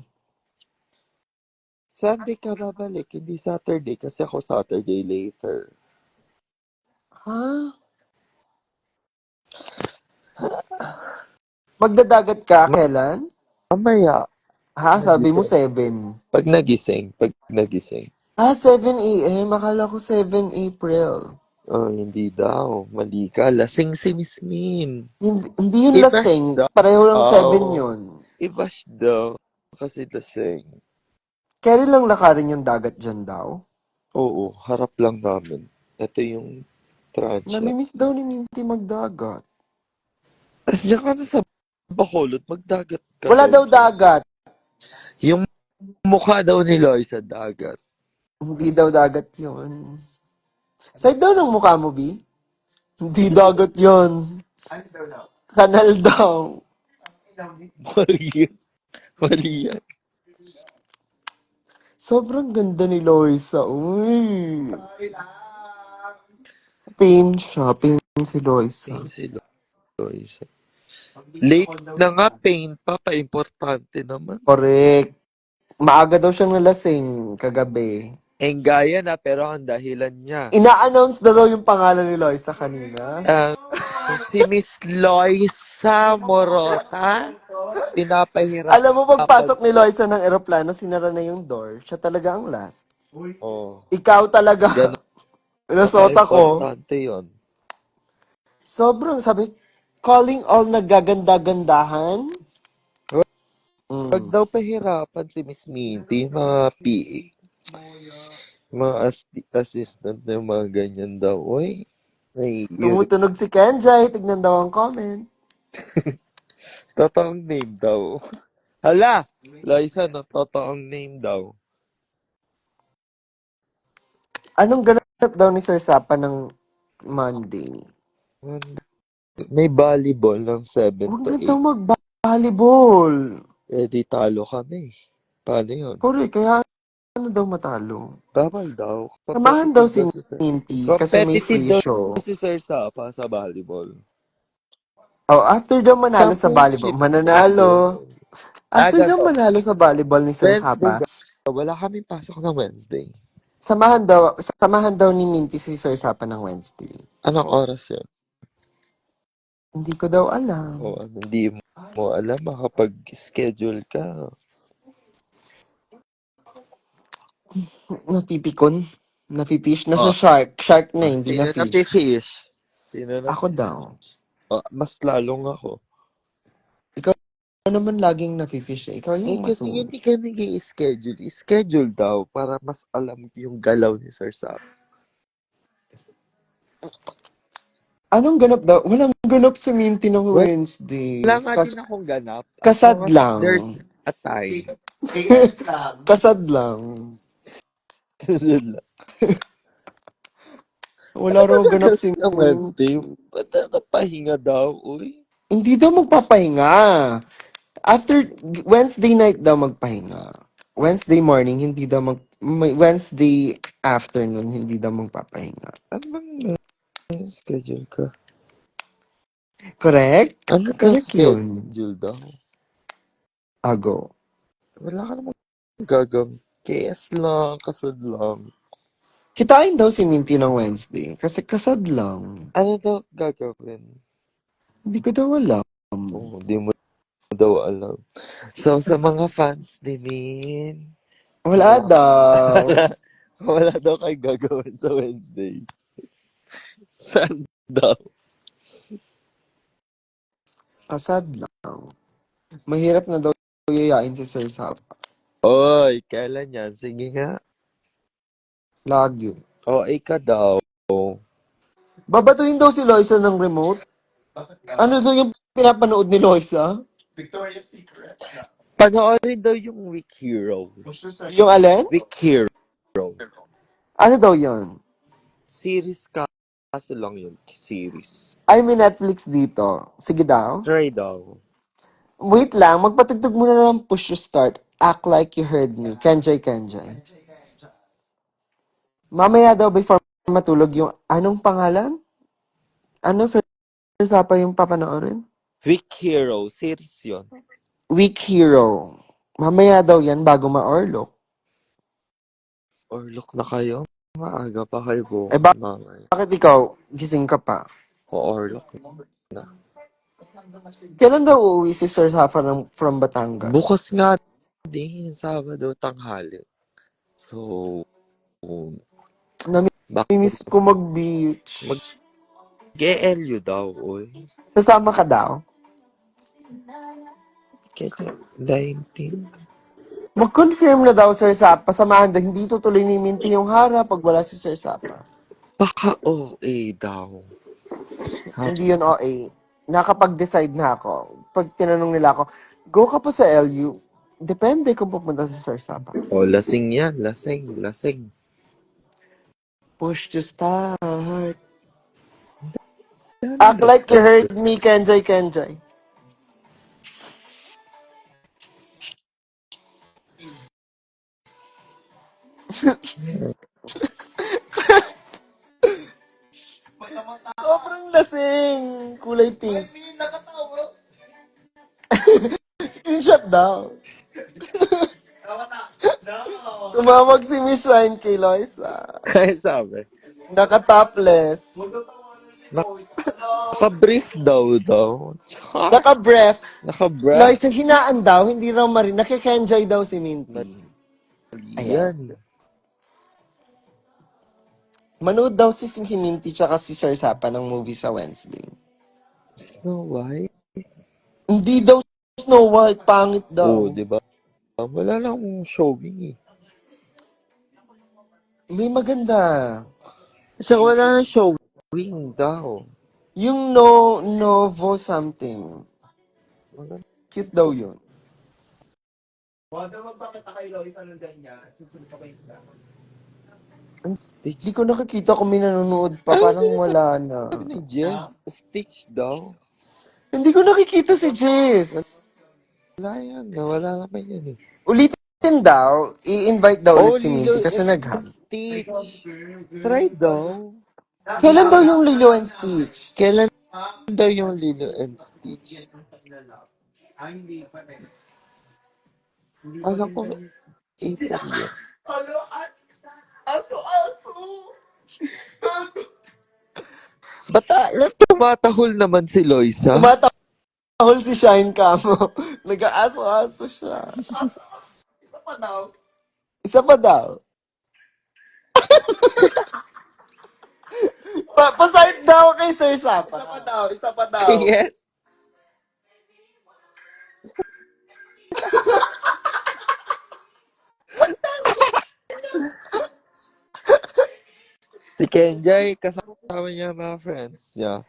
Sunday ka babalik, hindi Saturday. Kasi ako Saturday later. Ha? Magdadagat ka kailan? Mamaya, Ha? Sabi mo 7. pag nagising. 7 a.m. Akala ko 7 April. Oh, hindi daw. Mali ka. Lasing si Miss Min. Hindi yun Ibash lasing. daw. Pareho lang 7 Oo. yun. Ibash daw. Kasi lasing. Carry lang lakarin yung dagat dyan daw. Oo, harap lang namin. Ito yung transya. Namimiss daw ni Minty magdagat. As diyan ka na sa Bacolod, magdagat ka. Wala rin. daw dagat. Yung mukha daw ni Loy sa dagat. Hindi daw dagat yun. Side daw ng mukha mo, B? Hindi dagat yun. Kanal daw. Mali yan. Mali yan. Sobrang ganda ni Loisa. Uy. Pain siya. Pain si Loisa. Pain si Loy. Late na nga, pain pa. Pa-importante naman. Correct. Maaga daw siyang nalasing kagabi. Gaya na, pero ang dahilan niya. Ina-announce na daw yung pangalan ni Loisa kanina. Si Miss Loisa Morota, pinapahirap. Alam mo, pagpasok ni Loisa ng eroplano, sinara na yung door. Siya talaga ang last. Oh, Ikaw talaga. Ganun. Nasot ako. Importante yun. Sobrang sabi, calling all naggaganda-gandahan. Pag Mm. daw pahirapan si Miss Minty, mga PA, mga assistant na mga ganyan daw. Uy, naiirit. Tumutunog si Kenjay. Tignan daw ang comment. Totoong name daw. Hala! Liza, no? Totoong name daw. Anong ganap daw ni Sir Sapa ng Monday? May volleyball ng 7 Huwag to na daw 8. mag-volleyball. Eh, di talo kami. Paano yun? Correct, kaya ano daw matalo? Bawal daw. Samahan daw Competitive si daw si Sir. Minty kasi may Competitive free daw show. si Sir Sapa sa volleyball. Oh, after daw manalo sa volleyball, Championship mananalo. yun. After daw Gago. manalo sa volleyball ni Sir Wednesday Sapa, daw. Wala kaming pasok ng Wednesday. samahan daw ni Minty si Sir Sapa ng Wednesday. Anong oras yun? Hindi ko daw alam. O hindi mo alam, makapag-schedule ka. Napipikon. Napipish na sa Oh, shark. Shark na, hindi sino na na fish. fish? Sino na Ako daw. Oh, mas lalong ako. Ikaw naman laging napipish. Ikaw Eh, yung kasi maso. hindi ka nag-i-schedule. I-schedule daw para mas alam yung galaw ni Sir Sap. Anong ganap daw? Walang ganap si Minty ng Wala Wednesday. nga din akong ganap as Kasad long as lang. there's a time. Kasad lang. Wala raw ganap si Ng Wednesday, Minty. ba't nakapahinga daw? Uy, Hindi daw magpapahinga. After Wednesday night daw magpahinga. Wednesday morning, hindi daw Wednesday afternoon, hindi daw magpapahinga. ano bang schedule ka? Correct? Ano ka Correct yun. schedule daw? Ago. Wala ka namang gagawin. KS lang, kasad lang. Kitain daw si Minty ng Wednesday. Kasi kasad lang. Ano daw gagawin? Hindi ko daw alam. Oh, di mo daw alam. So, sa mga fans ni Min, Wala daw. wala daw kayo gagawin sa Wednesday. Saan daw? Kasad lang. Mahirap na daw yayain si Sir Sapa. Oy, kailan yan? Sige nga. Lagi. O, ka daw. Babatuhin daw si Loisa ng remote. Ano daw yung pinapanood ni Loisa? Panoorin daw yung Week Hero. Yung alin? Week Hero. Ano daw yun? Series kaso lang yun. Series. Ay, may Netflix dito. Sige daw. Try daw. Wait lang, magpatugtog muna ng push to start. Act like you heard me. Kenjay, Kenjay. Mamaya daw before matulog yung anong pangalan? Ano Sir Sapa yung papanoorin? Week Hero. Series yun. Weak Hero. Mamaya daw yan bago ma-orlok. Or look na kayo. Maaga pa kayo po. Eh, bakit ikaw gising ka pa? Or look na. Kailan daw uuwi si Sir Safa from Batangas? Bukas nga din. Sabado tanghali. So, Namimiss ko mag-beach. Mag-LU daw, oy. Sasama ka daw? Kaya 19. Mag-confirm na daw Sir Sapa. Samahan daw. Hindi tutuloy ni Minty yung hara pag wala si Sir Sapa. Baka OA daw. Hindi yun OA. Nakapag-decide na ako. Pag tinanong nila ako, go ka pa sa LU. Depende kung pupunta si Sir Sapa. O, lasing yan. Lasing. Push to start. Act like you heard me, Kenjay, Kenjay. Sobrang lasing. Kulay pink. Screenshot daw. Tumawag si Miss Shine kay Loisa. Kaya sabi, Naka-topless. naka-brief daw. Tsaka, Naka-breath. naka-breath. Loisa, hinaan daw. Hindi raw marin. Nakikenjay daw si Minty. Ayan. Yan. Manood daw si Minty tsaka si Sir Sapa ng movie sa Wednesday. Snow White? Hindi daw Snow White, pangit Oo, daw. di ba? Wala lang akong showing eh. May maganda. Kasi wala na showing daw. Yung Novo something. Wala Cute daw yun. ang Di Stitch. ko nakikita kung may nanonood pa. Ano Parang sinasabi wala na. ni Jess? Stitch daw? Hindi ko nakikita si Jess. Wala yan. Wala naman yan eh. Ulitin daw. I-invite daw Oh, ulit si Lilo Minty kasi and nag-hang. Stitch. Try daw. Kailan daw yung Lilo and Stitch? Kailan daw yung Lilo and Stitch? Alam ko April yun. Ba't tumatahol naman si Loisa? Tumatahol si Shine Camo. Nag-aaso-aso siya. Isa pa daw. Pasahit daw kay Sir Sapa. Isa pa daw. Yes. Si Kenjay, kasama niya mga friends niya.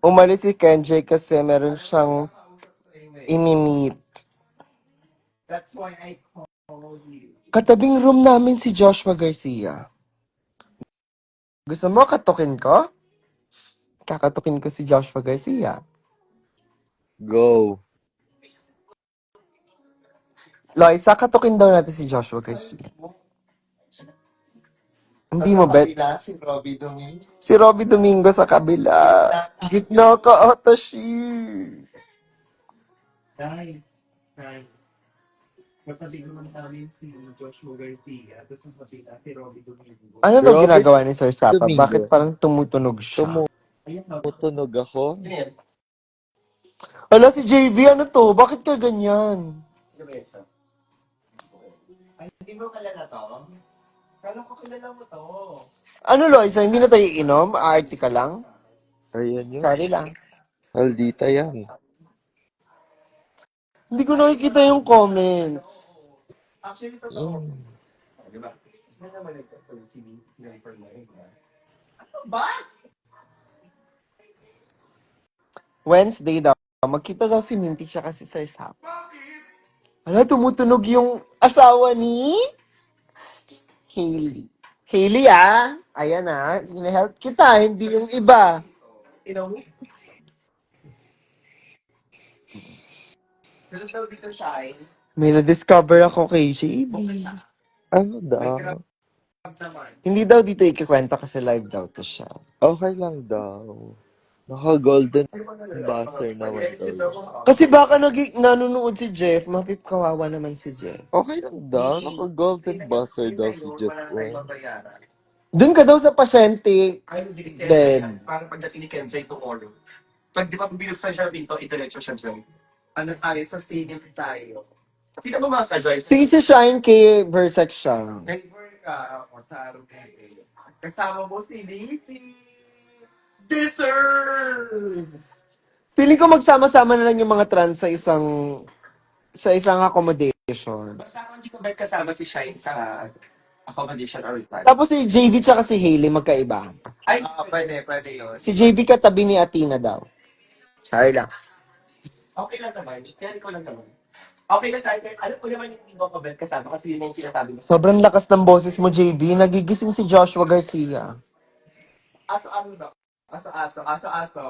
Umalis si Kenjay kasi meron siyang imi-meet. Katabing room namin si Joshua Garcia. Gusto mo katukin ko? Kakatukin ko si Joshua Garcia. Go. Loisa, katukin daw natin si Joshua Garcia. Hindi mo bet? Si Robby Domingo sa kabila. Gitna ka ata siya. Ano daw Robert ginagawa ni Sir Sapa? Bakit Domingo. parang tumutunog siya? Tumutunog ako. Ala, si JV, ano to? Bakit ka ganyan? Ano, Loisa? Hindi na tayo iinom? Aarti ka lang? Ayan yun. Sorry lang. Haldita yan. Hindi ko nakikita yung comments. Mm. Wednesday daw. Magkita daw si Minty siya kasi Sir Sap. Ala, tumutunog yung asawa ni Hailey. Hailey, ah. Ayan, ah. Hina-help kita, hindi yung iba. May na-discover ako kay JV. Ano daw? Hindi daw dito ikikwento kasi live daw to siya. Okay lang daw. Naka-golden buzzer naman daw yun. Kasi baka nanonood si Jeff, mapip kawawa naman si Jeff. Okay lang daw. Naka-golden buzzer daw si Jeff Wong. Doon ka daw sa pasyente, bed. Parang pagdating ni Kenjay tomorrow. Pag di ba binusan siya pinto, itiretso siya dyan. Ano tayo, sa senior tayo. Sino ba mga ka-Joy? Sige si Shine kay Versex siya. Never ka ako sa araw na yun. Kasama mo si Lizzie. Deserve! Feeling ko magsama-sama na lang yung mga trans sa isang accommodation. Basta ako hindi ko ba kasama si Shine sa accommodation or plan. Tapos si JV tsaka si Hailey magkaiba. Ay, pwede yun. Si JV katabi ni Athena daw. Sorry lang. Okay lang naman. Kaya ko lang naman. Okay lang sa akin. Alam ko naman hindi mo ko kasama kasi yun yung sinasabi mo. Sobrang lakas ng boses mo, JV. Nagigising si Joshua Garcia. Aso-aso daw. Aso-aso. Aso-aso.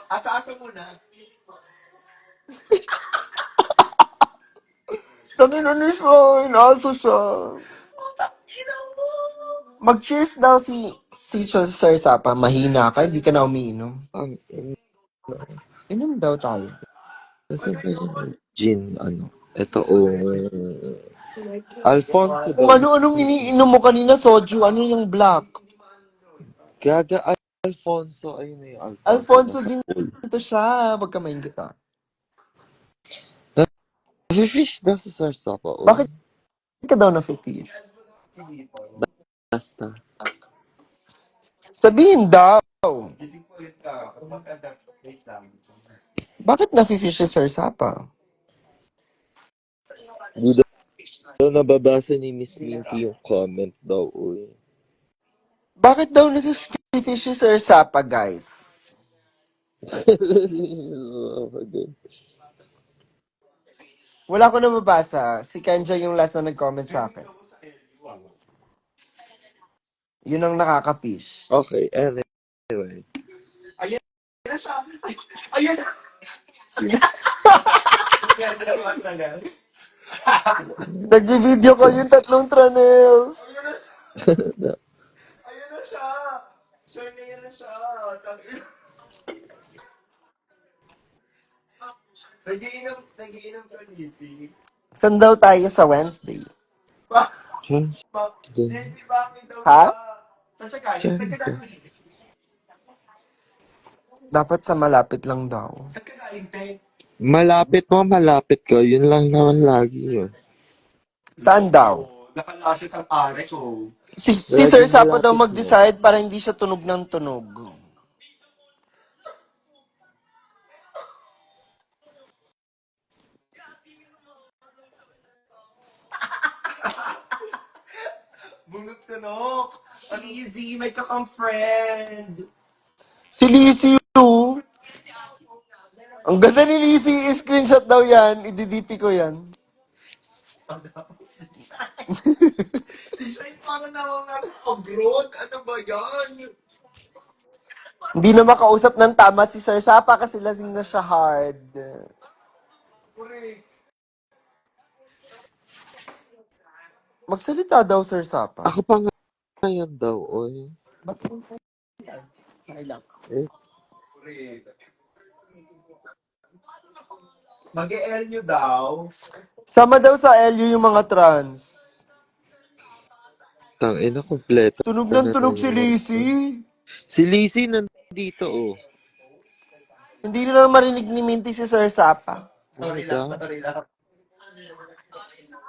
Aso-aso muna. Tangina ni siya. Inaso siya. Mag-cheers daw si Sir Sapa. Mahina ka, hindi ka na umiinom. Ang Inom daw tayo. Nasaan ba yung gin, Ito, Alfonso Kung daw. ano-anong iniinom mo kanina, soju, ano yung black? Gaga, Alfonso. Ayun na yung Alfonso Nasa din pool. to siya. Wag ka maingit ah. Fish daw sa Sarsapa. Bakit ka daw na-fish? Basta. Sabihin daw. Bakit nafe-fish si Sir Sapa? Di daw nababasa ni Miss Minty yung comment daw, uy. Bakit daw nasi-fish si Sir Sapa, guys? Wala ko nababasa. Si Kenja yung last na nag-comment sa akin. Yun ang nakaka-fish. Okay, anyway. Ayan na siya. Ayan na. Ganda naman talaga. Nag-video ko yung tatlong tranels. Ayan na siya. Sure na yan na siya. Nagiinom ka, Lizzie. Saan daw tayo sa Wednesday? Hindi ba akin daw Ha? siya? Saan siya galing? Saan ka galing, Lizzie? Dapat sa malapit lang daw. Saan ka galing, te? Malapit ka. Yun lang naman lagi yun. Saan daw? Nakalashes ang pare ko. Si Lagi Sir Sapa daw malapit mag-decide para hindi siya tunog ng tunog. Bunot kanok. Ang easy, may kakang friend. Si Lizzie, oh. Ang ganda ni Lizzie, screenshot daw yan. I-DP ko yan. Si Shine parang nakaka-abroad. Ano ba yan? Hindi na makausap ng tama si Sir Sapa kasi lasing na siya hard. Correct. Magsalita daw, Sir Sapa. Ako pa ngayon daw, oy. Mag-e-L nyo daw. Sama daw sa LU yung mga trans. Tangina, kompleto. Tunog ng tunog si Lizzie. Si Lizzie nandito, oh. Hindi na marinig ni Minty si Sir Sapa. Sorry Ano lang.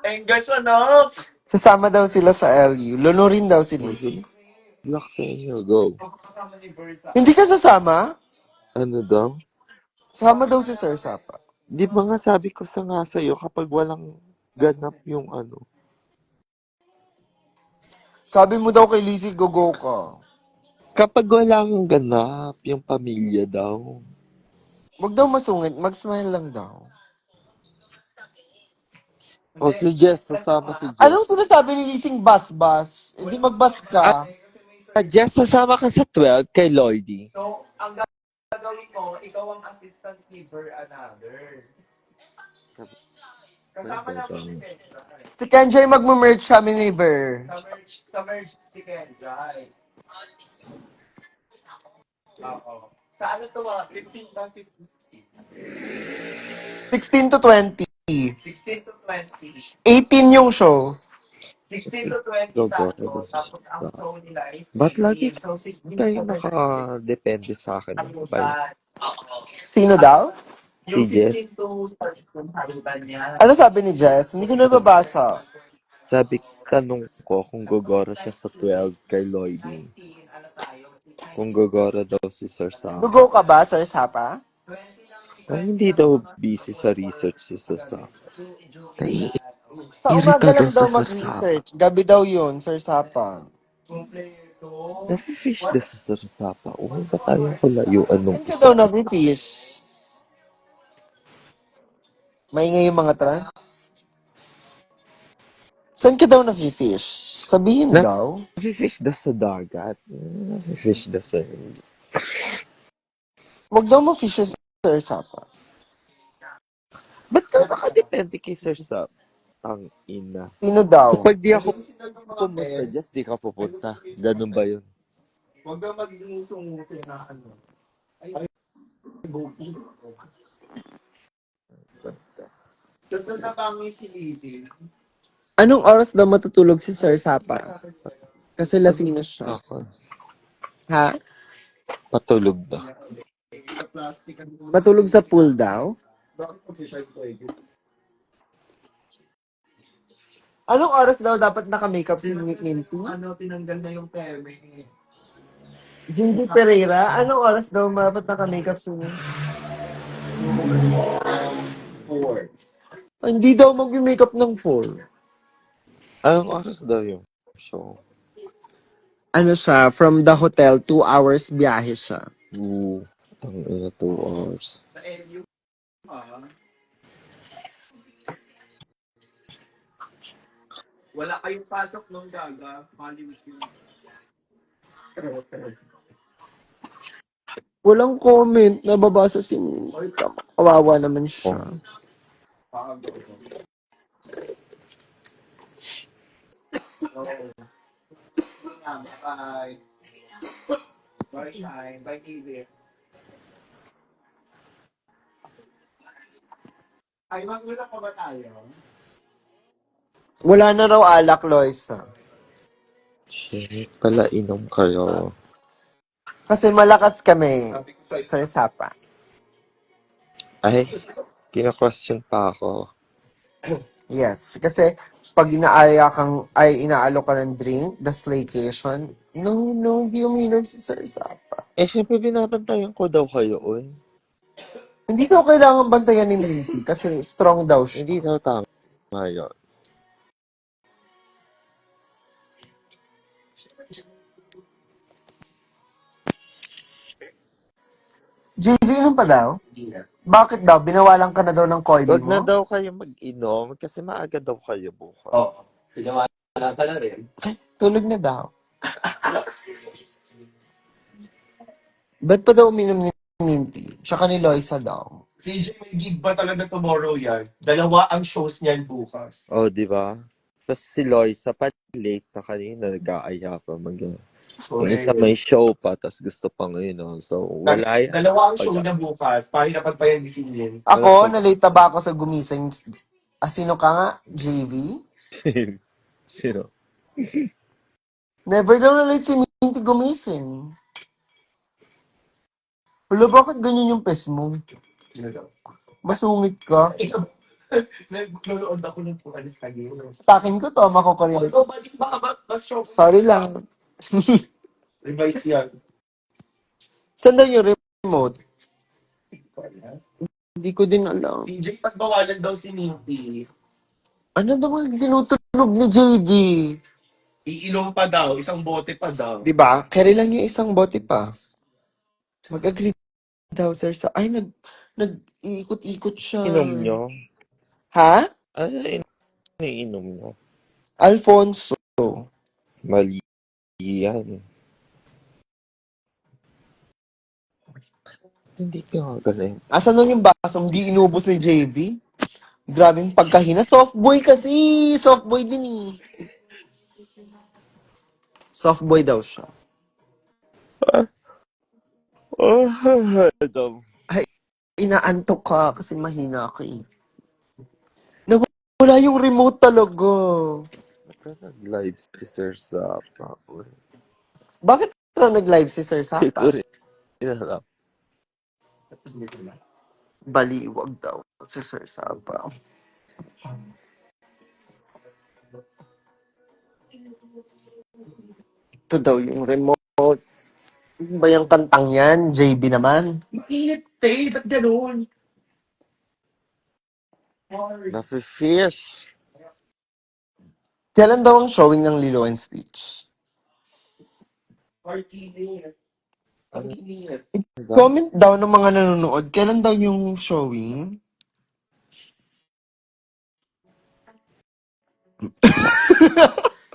Engage anak! Sasama daw sila sa LU. Lunurin daw si Lizzie. Good luck sa inyo, go. Hindi ka sasama? Ano daw? Sama daw si Sir Sapa. Di ba nga sabi ko nga sa'yo kapag walang ganap yung ano. Sabi mo daw kay Lizzie, go ka. Kapag walang ganap yung pamilya daw. Huwag daw masungit, mag-smile lang daw. O si Jess, sasama si Jess. Anong sinasabi ni Lizzie bas-bas? Hindi mag-bas ka. Jess, sasama ka sa 12 kay Lloydie. So, ang gagawin mo, ikaw ang assistant giver another. Kasama namin si Kenja. Si Kenjay mag-merge sa amin neighbor. Sa merge si Kenja. Oo. Sa ano to 15 ba? 16 to 20. 16 to 20. 18 yung show. 16 to 20 Go, sa go. tapos ang show nila is Ba't lagi 18. So, 16 kayo to 20. nakadepende sa akin? Bye. Sino daw? Yung Si Jess. 16 to 13 harutan niya. Ano sabi ni Jess? Hindi ko nababasa. Sabi, tanong ko kung gogora siya sa 12 kay Lloydie. 19, ano tayo? Kung gogora daw si Sir Sam. Go ka ba, Sir Sapa? 20 lang. Ay, hindi daw busy sa research si Sir Sam. Sa umaga lang Irritado daw sa Sir mag-research. Gabi daw yun, Sir Sapa. Kompleto. Nafi-fish daw si Sir Sapa. Uy, ba tayo kulayuan nung Saan ka isa? daw nag-fish? Maingay yung mga trans? Saan ka daw nag-fish? Sabihin Na- daw. Nafi-fish daw sa dagat. Nafi-fish daw sa... Huwag daw mo fish si Sir Sapa. Ba't ka nakadepende kay Sir Sam? Ang ina. Sino daw? Kapag di ako pumunta, just di ka pupunta. Ganun ba yun? Huwag daw mag-musong-musong na ano. Ay, bookies. Tapos nung nabangi si Lizzie. Anong oras daw matutulog si Sir Sapa? Kasi lasing na siya. Ako. Ha? Patulog na. Matulog sa pool daw? Anong oras daw dapat naka-makeup si Minty? Ano, tinanggal na yung peme. Jinji Pereira, anong oras daw dapat naka-makeup si Minty? 4. Hindi daw mag-makeup ng 4. Anong oras daw yung show? Ano siya, from the hotel, 2 hours biyahe siya. Oo. Ang 2 hours. Wala kayong pasok nung Gaga. Hollywood yun. Walang comment, nababasa si Minty. Kawawa naman siya. Bye. Bye, Shine. Bye, TV. Ay, magulang pa ba tayo? Wala na raw alak, Loisa. Shit, pala inom kayo. Kasi malakas kami sa Sapa. Ay, kina-question pa ako. Yes, kasi pag inaalok ka ng drink, the slaycation, no, hindi uminom si Sir Sapa. Eh, syempre binabantayan ko daw kayo, oy. Hindi daw kailangan bantayan ni Minty kasi strong daw siya. Hindi daw tama yun. JV, inom pa daw? Bakit daw? Binawalan ka na daw ng koibi Wag mo? na daw kayo mag-inom kasi maaga daw kayo bukas. Oo. Pinawala ka na rin. Tulog na daw. Ba't pa daw uminom ni Minty? Tsaka ni Loisa daw. CJ, may gig ba talaga tomorrow yan? 2 ang shows niyan bukas. Oh, di ba? Tapos si Loisa pa late na kanina, nag-aaya pa mag Yung isa may show pa, tapos gusto pang so wala yan. 2 ang show na bukas. Pahirapan pa yan gisingin. Ako, nalate ba ako sa gumising? Sino ka nga? JV? Sino? Never daw na late si Minty gumising. Wala, bakit ganyan yung pes mo? Masungit ka. Nanonood ako ng Pualis Kagin. Sa akin ko to, makukuryente. Ikaw, balik ba show? Sorry lang. Revise yan. Saan daw yung remote? Hindi ko din alam. CJ, pagbawalan daw si Minty. Ano daw ang tinutunog ni JD? Iinom pa daw, isang bote pa daw. Diba? Carry lang yung isang bote pa. Mag-agree daw, sir, sa... Ay, nag-iikot-ikot siya. Inom nyo? Ha? Ano iniinom nyo? Alfonso. Mali yan. Hindi ka galing. Asan nun yung baso? Hindi inubos ni JV? Grabing pagkahina. Soft boy kasi. Soft boy din eh. Soft boy daw siya. Adam. Ay, inaantok ka kasi mahina ka eh. Nawala yung remote talaga. Ba't nag-live si Sir Sapa? Bakit ka nag-live si Sir Hindi ko Sapa? rin alam. Baliwag daw si Sir Sapa. Ito daw yung remote. Ano ba yung kantang yan? JB naman. Init, te. Ba't ganun? Nafi-fish. Kailan daw ang showing ng Lilo and Stitch? Init. Init. Comment daw ng mga nanonood, kailan daw yung showing?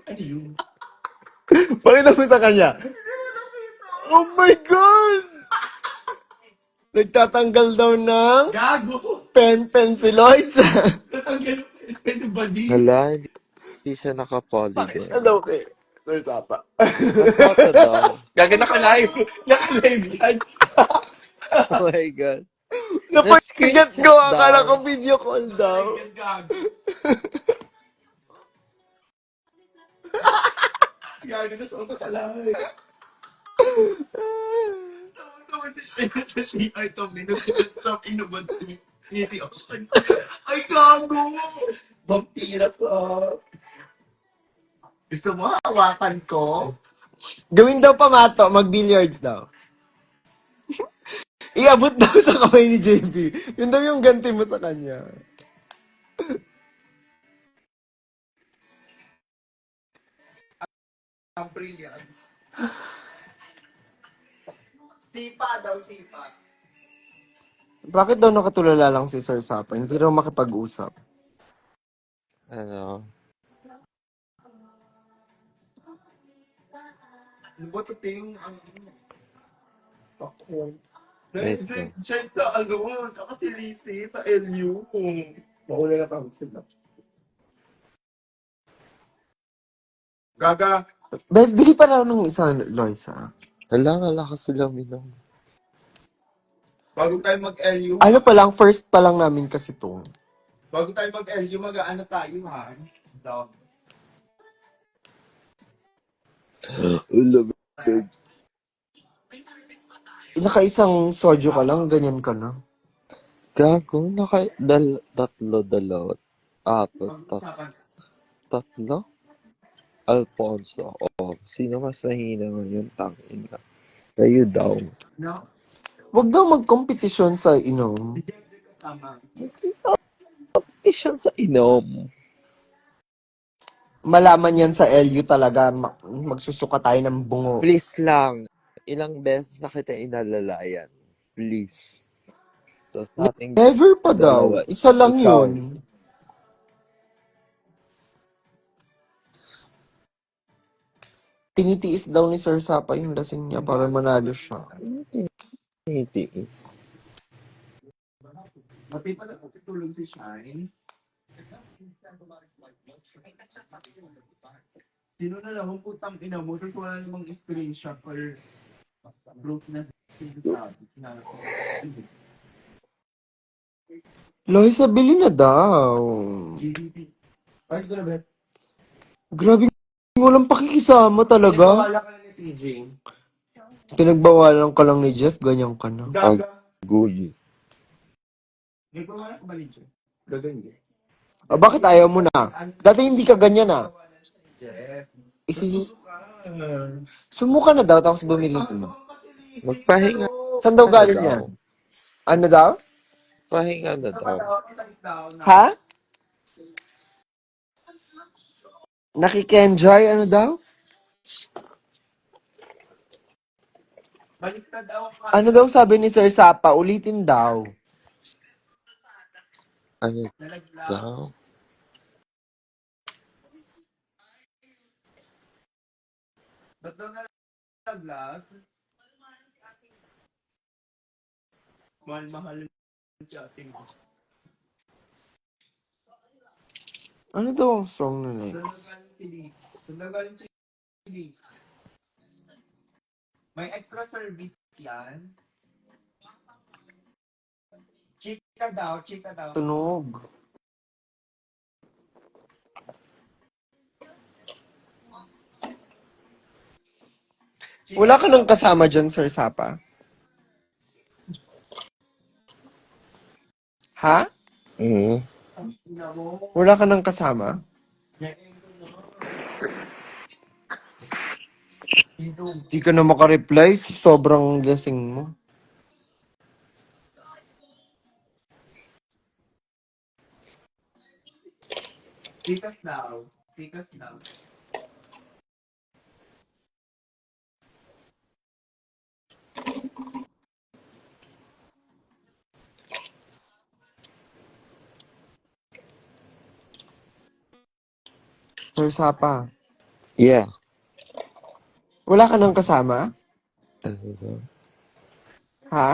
Ano yun? Pakita mo sa kanya. Oh my God! Nagtatanggal daw ng Gago! pen si Loisa. Tatanggal pwede ba di? Hala, hindi siya naka-poly din. Hello kay Sir Sapa. Na-photo daw. Gaga naka-live. Naka-live yan. Oh my God. Napag-get ko, Na-screenshot akala daw. ko video call daw. Gago. Gago na sa utos sa live. Tawa si Shena sa CR Tommy. Nag-shop inubad. Ngiti ako. Ay, gago! Vampira pa. Gusto mo hawakan ko? Gawin daw pamato, mag-billiards daw. Iabot daw sa kamay ni JB. Yun daw yung ganti mo sa kanya. Ang brilliant. Sipa daw, sipa. Bakit daw nakatulala lang si Sir Sapa? Hindi raw makipag-usap. Ano? Ano ba ito, Ting? Ako. Wait lang. Siya sa ano, tsaka si Lizzie sa LU. Mauna na kami sila. Gaga, Bili pa lang ng isang Loisa. Wala kasi lang minom. bago tayo mag-LU, Ano pa lang, first pa lang namin kasi to. bago tayo mag-LU, mag-ano tayo, ha? So, Ulo. Nakaisang soju ka lang, ganyan ka na. Gago, tatlo, dalawa, apat, tas tatlo? Alfonso. Oh, sino mas mahina ngayon? Tangina. Kayo daw. no? Huwag daw magkompetisyon sa inom. Tama. Isyan sa inom. Malaman yan sa LU talaga, magsusuka tayo ng bungo. Please lang. Ilang beses na kita inalalayan. Please. So, sa ating Never pa daw. dalawa. Isa lang Ikaw. yun. Tinitiis daw ni Sir Sapa yung lasing niya para manalo siya. Tinitiis. Mati pa sa tulog si Shine. Sino na lang, putang ina mo, tapos wala namang screenshot or proof na sinasabi. Loisa, bili na daw. GDP. Ay, ito na ba? Grabe, walang pakikisama talaga. Pinagbawalan ka na ni CJ. Pinagbawalan ka lang ni Jeff, ganyan ka na. Gaga. Guy. Nagbawalan ka ba ni Jeff? Gaga hindi. Bakit ayaw mo na? Dati hindi ka ganyan ah. Jeff. Isi- Sumuka na daw, tapos bumili mo. Magpahinga Saan daw na galing daw. yan? Ano daw? Pahinga na daw. Ha? Nakikenjoy? Ano daw? Baliktad daw ang Ano daw sabi ni Sir Sapa? Ulitin daw. Ano nalaglag. daw? Ba't daw nalaglag? Mahal-mahal si ating. Ano daw ang song na next? Nagaling si Lee. May extra service yan. Chika daw, chika daw. Tunog. Wala ka nang kasama dyan, Sir Sapa? Ha? Mm. Wala ka nang kasama? Hindi ka na makareply. Sobrang lasing mo. Tikas daw. Tikas daw. Sir Sapa, Yeah. wala ka nang kasama? Ano daw? Ha?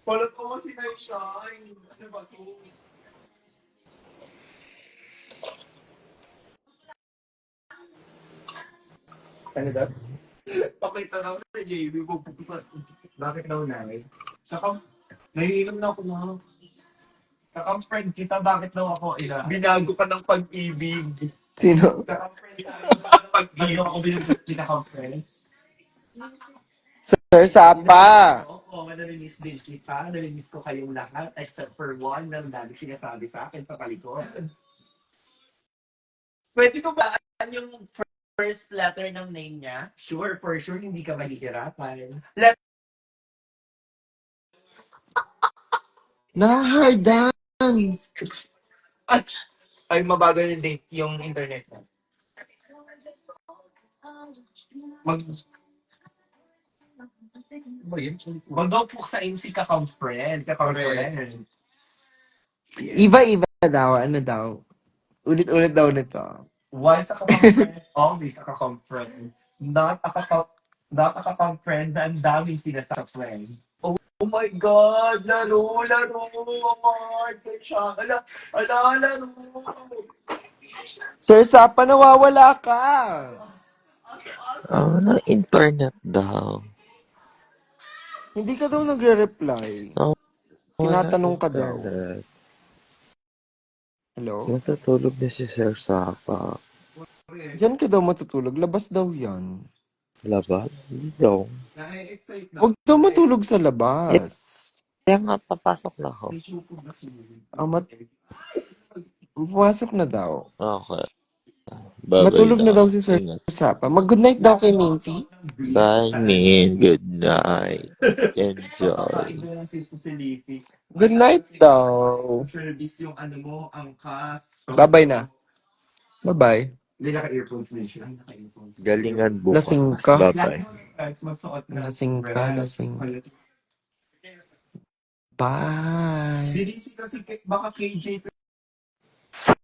Palat ko kasi na yung shine. Ano ba ito? Ano daw? Pakita na ako sa JB. Bakit daw nai? Saka, naiinom na ako na. Kakang-friend kita, bakit daw ako ila? Binago ka ng pag-ibig. Sino? Kakang-friend tayo, bakit ng pag-ibig? Ako binago kakang-friend. Sir Sapa! Oo, nalimiss din kita. Nalimiss ko kayong lahat except for one na lagi sinasabi sa akin papalikod. Pwede ko ba yung first letter ng name niya? Sure, for sure, hindi ka mahihirapan. Na-hard dance. Ay, mabagal yung date, yung internet mo. Mag... Wag daw po sa insi ka-friend. Iba-iba daw. Ano daw? Ulit-ulit daw nito. Once a ka-friend, always a ka-friend. Not a ka-friend na ang daming sinasabi sa friend. Oh my God! Laro! Award! Laro! Sir Sapa, nawawala ka. Ng internet daw. Hindi ka daw nagre-reply. Wala Tinatanong ka daw. internet. Hello? Natutulog na si Sir Sapa. Yan ka daw matutulog. Labas daw yan. Labas? Hindi daw. Huwag daw matulog sa labas. Kaya nga, papasok na ako. Pumasok na daw. Okay. Bye-bye Matulog na daw si Sir Ingat. Sapa. Mag-good night daw kay Minty. Bye, Min. Good night. Enjoy. Good night daw. Service yung ano mo, angkas. Bye-bye na. Bye-bye. Hindi naka-earphones din siya. Naka-earphones. Galingan bukas. Lasing ka. Bye-bye. Lasing ka, lasing. Bye. Si Rizzy kasi baka KJ